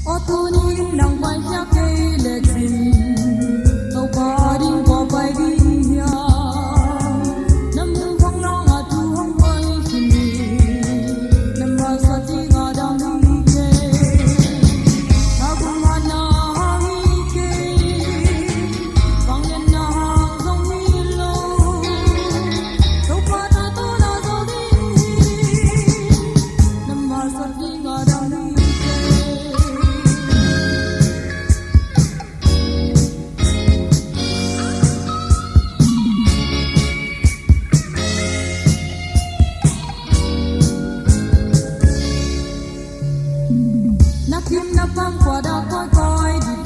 ô tô đi nắng bay chắc cây lệ gì tàu qua đi qua bay đi ya nằm mơ không lo ngã tu không bay gì nằm mơ sao chỉ ngã đang đi kề ta cũng ngã na đi kề vang lên na dòng mi lâu tàu qua ta tu na dòng đi nằm mơ sao chỉ ngã đang đi na kim na pang qua da coi coi đi